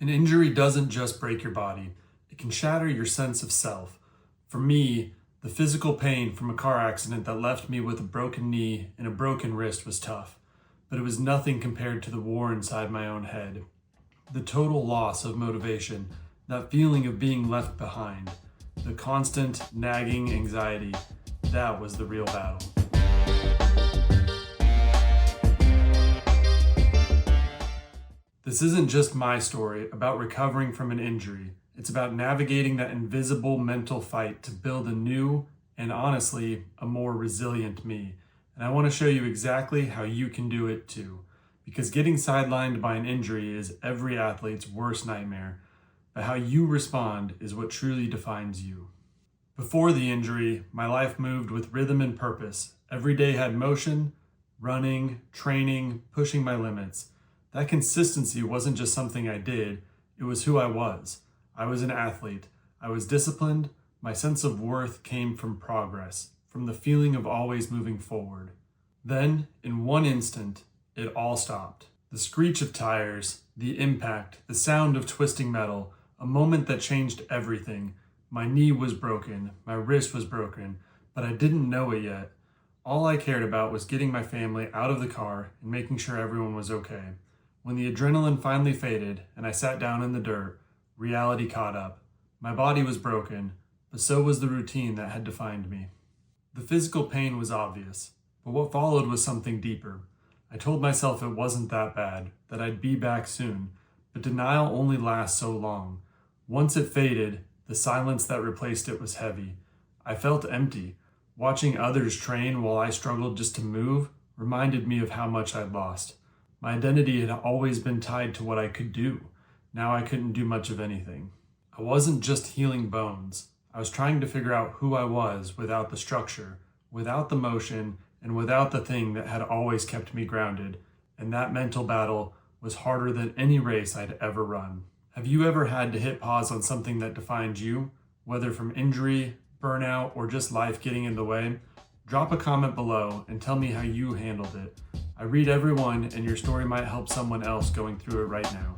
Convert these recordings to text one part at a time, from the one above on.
An injury doesn't just break your body, it can shatter your sense of self. For me, the physical pain from a car accident that left me with a broken knee and a broken wrist was tough, but it was nothing compared to the war inside my own head. The total loss of motivation, that feeling of being left behind, the constant nagging anxiety, that was the real battle. This isn't just my story about recovering from an injury. It's about navigating that invisible mental fight to build a new and honestly, a more resilient me. And I want to show you exactly how you can do it too. Because getting sidelined by an injury is every athlete's worst nightmare. But how you respond is what truly defines you. Before the injury, my life moved with rhythm and purpose. Every day had motion, running, training, pushing my limits. That consistency wasn't just something I did, it was who I was. I was an athlete. I was disciplined. My sense of worth came from progress, from the feeling of always moving forward. Then, in one instant, it all stopped. The screech of tires, the impact, the sound of twisting metal, a moment that changed everything. My knee was broken, my wrist was broken, but I didn't know it yet. All I cared about was getting my family out of the car and making sure everyone was okay. When the adrenaline finally faded and I sat down in the dirt, reality caught up. My body was broken, but so was the routine that had defined me. The physical pain was obvious, but what followed was something deeper. I told myself it wasn't that bad, that I'd be back soon, but denial only lasts so long. Once it faded, the silence that replaced it was heavy. I felt empty. Watching others train while I struggled just to move reminded me of how much I'd lost. My identity had always been tied to what I could do. Now I couldn't do much of anything. I wasn't just healing bones. I was trying to figure out who I was without the structure, without the motion, and without the thing that had always kept me grounded. And that mental battle was harder than any race I'd ever run. Have you ever had to hit pause on something that defined you, whether from injury, burnout, or just life getting in the way? Drop a comment below and tell me how you handled it. I read everyone, and your story might help someone else going through it right now.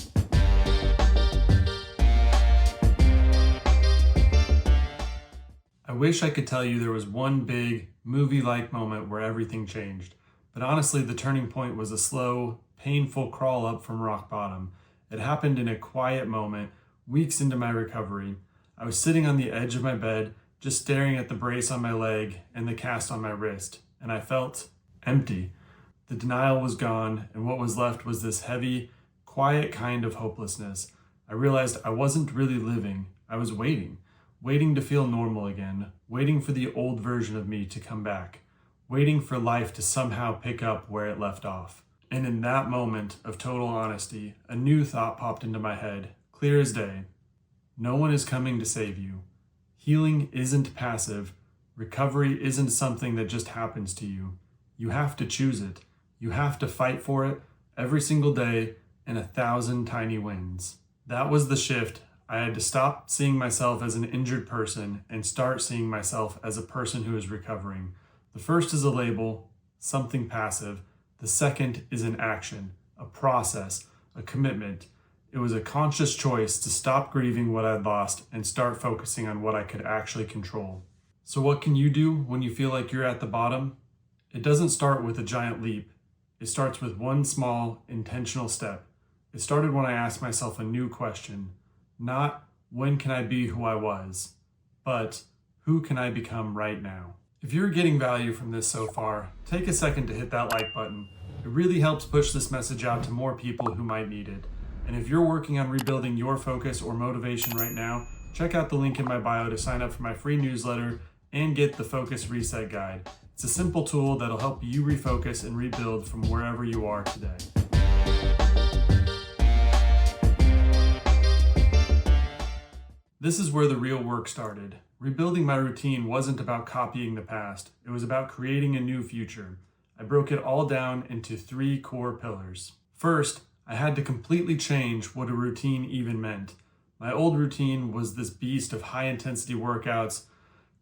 I wish I could tell you there was one big, movie-like moment where everything changed. But honestly, the turning point was a slow, painful crawl up from rock bottom. It happened in a quiet moment, weeks into my recovery. I was sitting on the edge of my bed, just staring at the brace on my leg and the cast on my wrist, and I felt empty. The denial was gone, and what was left was this heavy, quiet kind of hopelessness. I realized I wasn't really living. I was waiting to feel normal again, waiting for the old version of me to come back, waiting for life to somehow pick up where it left off. And in that moment of total honesty, a new thought popped into my head, clear as day. No one is coming to save you. Healing isn't passive. Recovery isn't something that just happens to you. You have to choose it. You have to fight for it every single day in 1,000 tiny wins. That was the shift. I had to stop seeing myself as an injured person and start seeing myself as a person who is recovering. The first is a label, something passive. The second is an action, a process, a commitment. It was a conscious choice to stop grieving what I'd lost and start focusing on what I could actually control. So what can you do when you feel like you're at the bottom? It doesn't start with a giant leap. It starts with one small, intentional step. It started when I asked myself a new question. Not, when can I be who I was? But, who can I become right now? If you're getting value from this so far, take a second to hit that like button. It really helps push this message out to more people who might need it. And if you're working on rebuilding your focus or motivation right now, check out the link in my bio to sign up for my free newsletter and get the Focus Reset Guide. It's a simple tool that'll help you refocus and rebuild from wherever you are today. This is where the real work started. Rebuilding my routine wasn't about copying the past. It was about creating a new future. I broke it all down into 3 core pillars. First, I had to completely change what a routine even meant. My old routine was this beast of high-intensity workouts.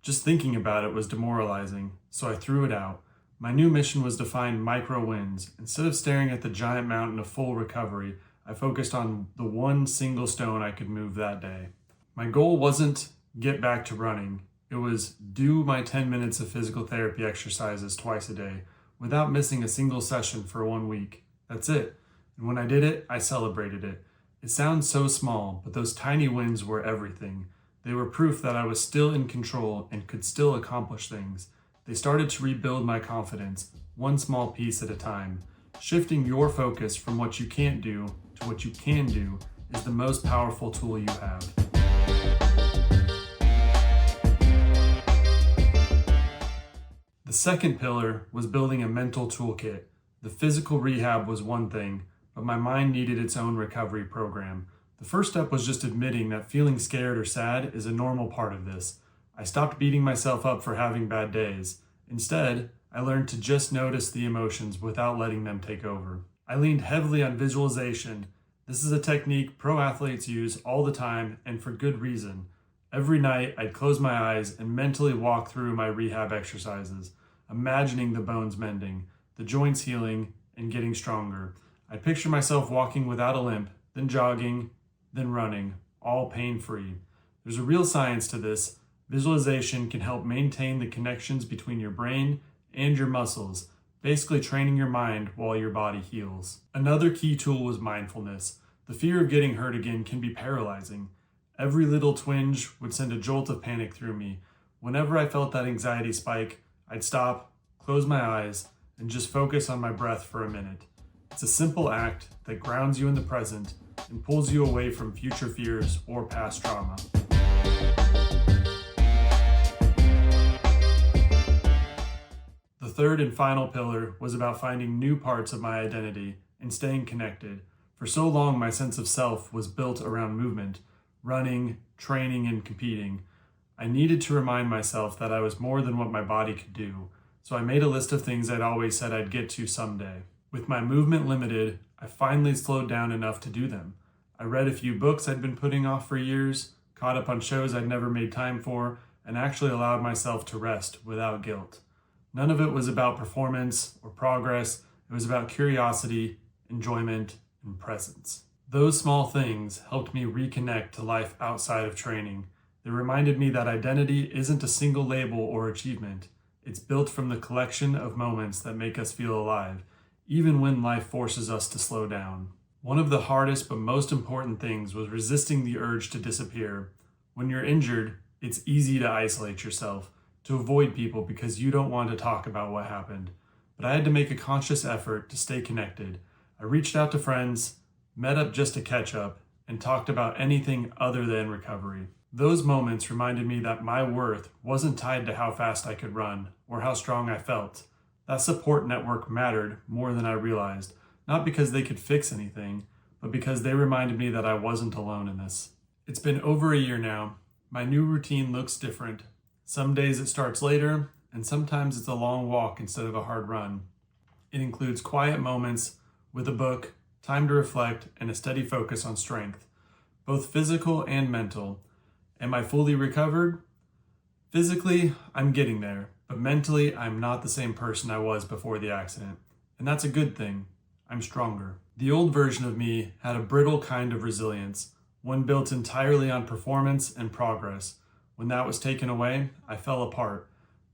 Just thinking about it was demoralizing, so I threw it out. My new mission was to find micro wins. Instead of staring at the giant mountain of full recovery, I focused on the one single stone I could move that day. My goal wasn't get back to running. It was do my 10 minutes of physical therapy exercises twice a day without missing a single session for 1 week. That's it. And when I did it, I celebrated it. It sounds so small, but those tiny wins were everything. They were proof that I was still in control and could still accomplish things. They started to rebuild my confidence, one small piece at a time. Shifting your focus from what you can't do to what you can do is the most powerful tool you have. The second pillar was building a mental toolkit. The physical rehab was one thing, but my mind needed its own recovery program. The first step was just admitting that feeling scared or sad is a normal part of this. I stopped beating myself up for having bad days. Instead, I learned to just notice the emotions without letting them take over. I leaned heavily on visualization. This is a technique pro athletes use all the time and for good reason. Every night, I'd close my eyes and mentally walk through my rehab exercises, imagining the bones mending, the joints healing, and getting stronger. I'd picture myself walking without a limp, then jogging, then running, all pain-free. There's a real science to this. Visualization can help maintain the connections between your brain and your muscles, basically training your mind while your body heals. Another key tool was mindfulness. The fear of getting hurt again can be paralyzing. Every little twinge would send a jolt of panic through me. Whenever I felt that anxiety spike, I'd stop, close my eyes, and just focus on my breath for a minute. It's a simple act that grounds you in the present and pulls you away from future fears or past trauma. The third and final pillar was about finding new parts of my identity and staying connected. For so long, my sense of self was built around movement, running, training, and competing. I needed to remind myself that I was more than what my body could do, so I made a list of things I'd always said I'd get to someday. With my movement limited, I finally slowed down enough to do them. I read a few books I'd been putting off for years, caught up on shows I'd never made time for, and actually allowed myself to rest without guilt. None of it was about performance or progress. It was about curiosity, enjoyment, and presence. Those small things helped me reconnect to life outside of training. They reminded me that identity isn't a single label or achievement. It's built from the collection of moments that make us feel alive, even when life forces us to slow down. One of the hardest but most important things was resisting the urge to disappear. When you're injured, it's easy to isolate yourself, to avoid people because you don't want to talk about what happened. But I had to make a conscious effort to stay connected. I reached out to friends, met up just to catch up, and talked about anything other than recovery. Those moments reminded me that my worth wasn't tied to how fast I could run or how strong I felt. That support network mattered more than I realized, not because they could fix anything, but because they reminded me that I wasn't alone in this. It's been over a year now. My new routine looks different. Some days it starts later, and sometimes it's a long walk instead of a hard run. It includes quiet moments with a book, time to reflect, and a steady focus on strength, both physical and mental. Am I fully recovered? Physically, I'm getting there, but mentally, I'm not the same person I was before the accident. And that's a good thing. I'm stronger. The old version of me had a brittle kind of resilience, one built entirely on performance and progress. When that was taken away, I fell apart.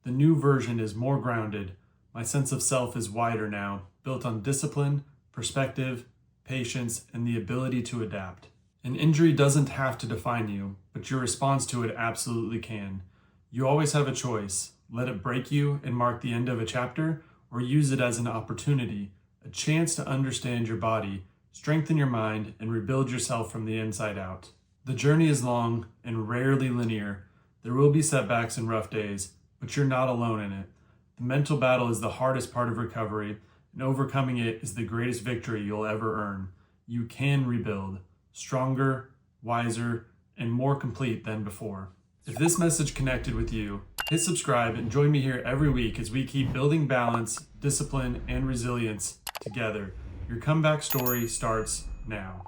The new version is more grounded. My sense of self is wider now, built on discipline, perspective, patience, and the ability to adapt. An injury doesn't have to define you, but your response to it absolutely can. You always have a choice. Let it break you and mark the end of a chapter, or use it as an opportunity, a chance to understand your body, strengthen your mind, and rebuild yourself from the inside out. The journey is long and rarely linear. There will be setbacks and rough days, but you're not alone in it. The mental battle is the hardest part of recovery, and overcoming it is the greatest victory you'll ever earn. You can rebuild, stronger, wiser, and more complete than before. If this message connected with you, hit subscribe and join me here every week as we keep building balance, discipline, and resilience together. Your comeback story starts now.